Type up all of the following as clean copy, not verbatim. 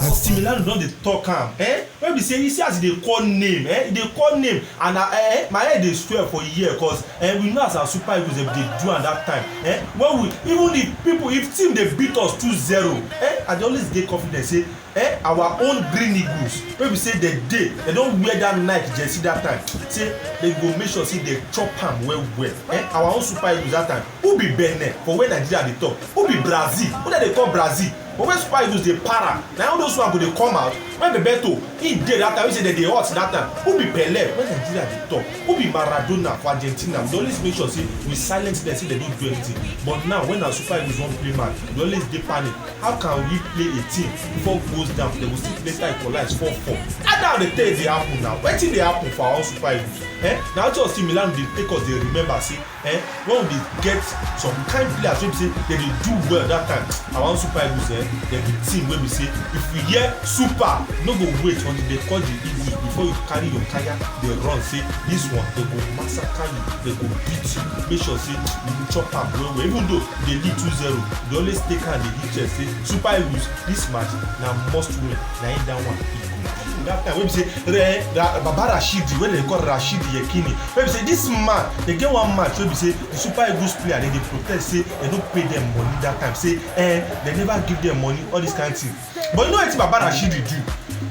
FC Milan don dey talk am wey be say you see as e dey call name e dey call name and my head dey swell for here cause we know as our Super Eagles dey do am that time when we even if team dey beat us 2-0 I dey always dey confident say our own Green Eagles wey be say dem don wear that Nike jersey that time say dem go make sure say dem chop am well our own Super Eagles that time who be Benin for where Nigeria dey talk who be Brazil who dem dey call Brazil but when Super Eagles dey para na all those one go dey come out when Bebeto him dey that time wey say dem dey hot that time who be Pele when Nigeria dey talk who be Maradona for Argentina we dey always make sure say we silence dem say dem no do anything but now when our Super Eagles wan play match we dey always dey panic how can we play a team before goes down dem go still later equalize 4-4 how that dey take dey happen now wetin dey happen for our own Super Eagles na just see Milan dey take us dey remember say when we dey get some kind players wey be say dem dey do well that time our own Super Eagles dem be team wey be say if we hear super no go wait until they call the Eagles before you carry your kaya dey run say this one dey go massacre you dey go beat you make sure say you go chop am well even though dey lead 2-0 dey always take am dey hit chest say Super Eagles this match na must win na in that one that time wey be say Baba Rashidi wey dem call Rashidi Yekini wey be say this man dey get one match wey be say the Super Eagles player dem dey protest say dem no pay dem money that time say dem never give dem money all this kind thing but you know wetin Baba Rashidi do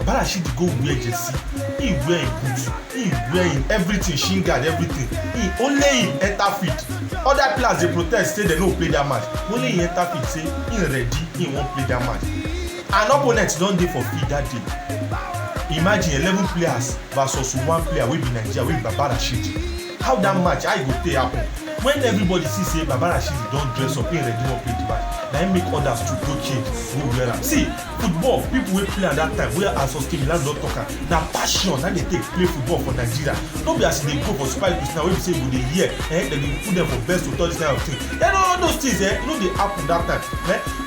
Baba Rashidi go wear jersey he wear him boot he wear him everything shin guard everything he only him enter field other players dey protest say dem no play that match only him enter field say he ready he wan play that match and opponent don dey for field that day. Imagine 11 players versus one player wey be Nigeria wey be Baba Rashidi how that match how e go take happen when everybody see say Baba Rashidi don dress up he ready wan play the match na him make others to go change go wear am see football people wey play at that time wey Asoske Milan don talk am na passion na dey take play football for Nigeria no be as e dey go for Super Eagles now wey be say you go dey hear dem dey put dem for best to touch this kind of thing then all those things no dey happen that time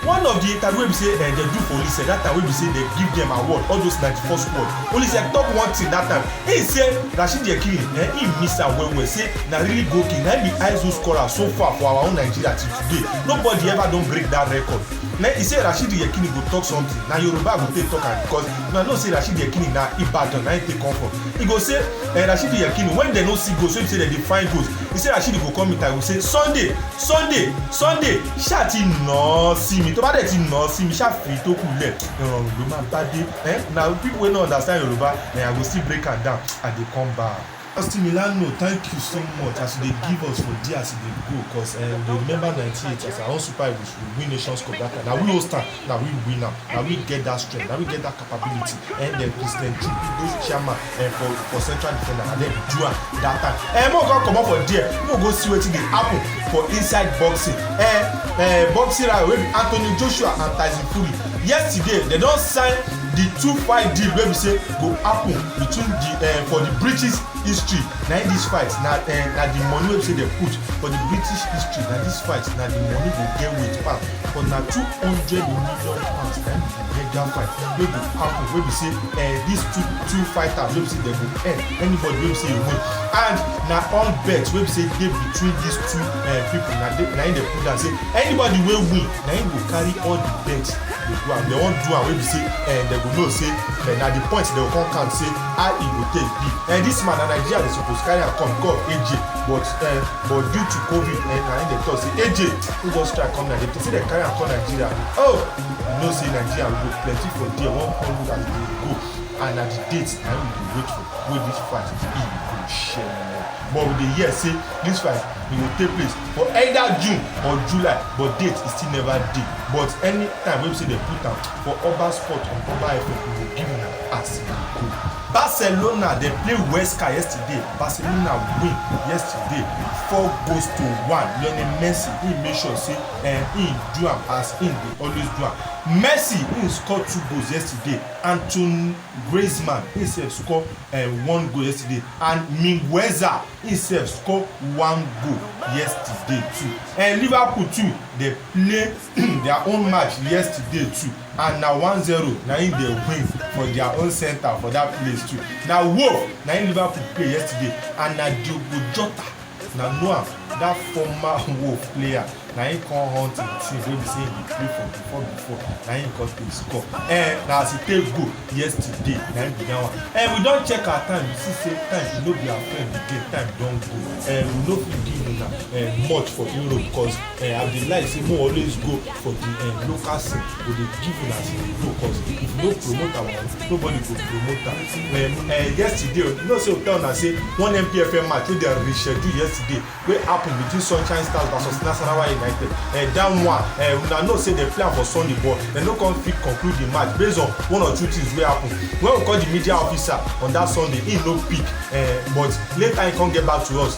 one of the interview wey be say dem do for Olise that time wey be say dem give dem award all those 94 squad Olise talk one thing that time he say Rashidi Yekini he miss am well say na really go king na him be highest goal scorer so far for our own Nigeria till today nobody ever don break that record he say Rashidi Yekini go talk something na Yoruba go take talk am because una know say Rashidi Yekini na Ibadan na him take come from he go say Rashidi Yekini when dem no see goals wey be say dem dey find goals he say Rashidi go come meet am go say Sunday ṣáà ti nà sí mi tó bá dẹ̀ ti nà sí mi ṣáà fi tó kù lẹ̀ ìrọ̀rùn ló máa bá dé na people wey no understand Yoruba I go still break am down I dey come back. FC Milano, thank you so much as you dey give us for there as you dey go cause we remember 98 as our own Super Eagles we win Nations Cup that time na we host am na we win am na we get that strength na we get that capability then Christian Chukwueze those chairman for central defender and then do am that time mo go comot for there mo go see wetin dey happen for inside boxing boxing round wey be Anthony Joshua and Tyson Fury yesterday dem don sign the 2-fight deal wey be say go happen between for the British history na in this fight na the money wey be say dem put for the British history na this fight na the money go get weight pass but na £200 million na the legal fight wey go happen wey be say these two fighters wey be say dem go earn anybody wey be say e win and na all bet wey be say dey between these two people na im dey put am say anybody wey win na im go carry all the bet dey go am dem wan do am wey be say dem go know say na the point dem go come count say how e go take be this man na Nigeria dey suppose carry am come call AJ but due to COVID na im dey talk say AJ who just try come Nigeria say dem carry am come Nigeria you know say Nigeria go plenty for there one hundred as dey go and na the date na we dey wait for wey this fight e go shele but we dey hear say this fight e go take place for either June or July but date e still never dey but anytime wey be say dem put am for Oba Sport on Oba FM we go give una as e go. Barcelona dey play Huesca yesterday Barcelona win yesterday 4-1 Lionel Messi he make sure say he do am as he dey always do am Messi he score 2 goals yesterday Antoine Griezmann he sef score 1 goal yesterday and Mingueza he sef score 1 goal yesterday too Liverpool too dey play their own match yesterday too and na 1-0 na im dey win for their own center for that place too na Wolf na im Liverpool play yesterday and na Diogo Jota na know am that former Wolf player na him come hunt him team wey be say he dey play for before na him come take score na as e take go yesterday na him be that one we don check our time we see say time e no be our friend again time don go we no fit give una much for Europe because I dey like say mo always go for the local scene we dey give una as e dey go because if no promote our own nobody go promote am yesterday you know say we tell una say one MPFL match wey dem reschedule yesterday wey happen between Sunshine Stars vs Nasarawa United that one una know say dem play am for Sunday but dem no come fit conclude the match based on one or two things wey happen when we call the media officer on that Sunday he no pick but later he come get back to us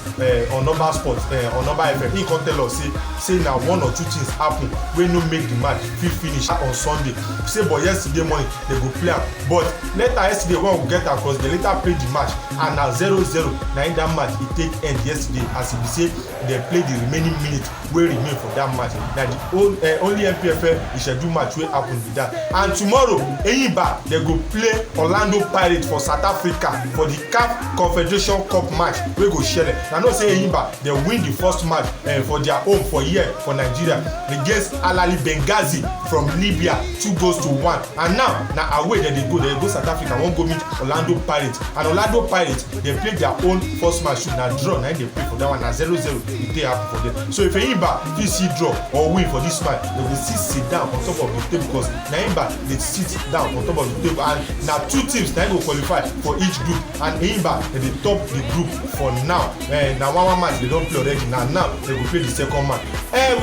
on Number Sport on Number FM he come tell us say na one or two things happen wey no make the match fit finish on Sunday say but yesterday morning dem go play am but later yesterday when we get across dem later play the match and na 0-0 na in that match e take end yesterday as e be say dem play the remaining minutes wey remain for that match na the only MPFL schedule match wey happen be that and tomorrow Enyimba dem go play Orlando Pirates for South Africa for the CAF Confederation Cup match wey go shele na know say Enyimba dem win the first match for their home for here for Nigeria against Al Ahly Benghazi from Libya 2-1 and now na away dem dey go South Africa wan go meet Orlando Pirates and Orlando Pirates dem play their own first match na draw na dem play for that one na 0-0 e dey happen for them so if Enyimba fit see draw or win for this match dem go still sit down on top of the table because na Enyimba dey sit down on top of the table and na two teams na go qualify for each group and Enyimba dem dey top the group for now na one match dem don play already na now dem go play the second match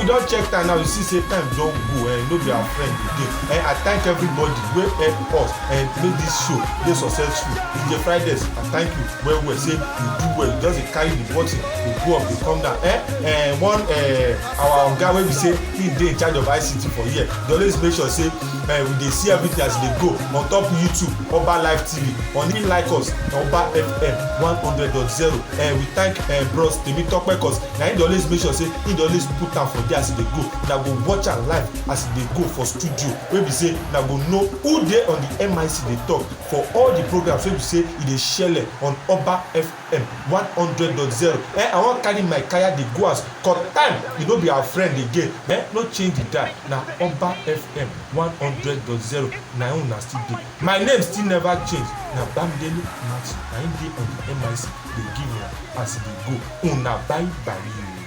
we don check time now you see say time don go no be our friend again I thank everybody wey help us make this show dey successful DJ Fridays I thank you well say you do well you just dey carry the button dey go up dey come down one our oga wey be say he dey in charge of ICT for here dey always make sure say we dey see everything as e dey go on top YouTube Oba Live TV on him like us Oba FM 100.0 we thank bros Temitope cause na him dey always make sure say he dey always put am for there as e dey go na go watch am live as e dey go for studio wey be say na go know who dey on the MIC dey talk for all the programs wey be say e dey shele on Oba FM 100.0 I wan carry my kaya dey go as cause time e no be our friend again no change the dial na Oba FM 100.0 na una still dey my name still never change na Bamidele Max na him dey on the MIC dey give una as e dey go una bye bye.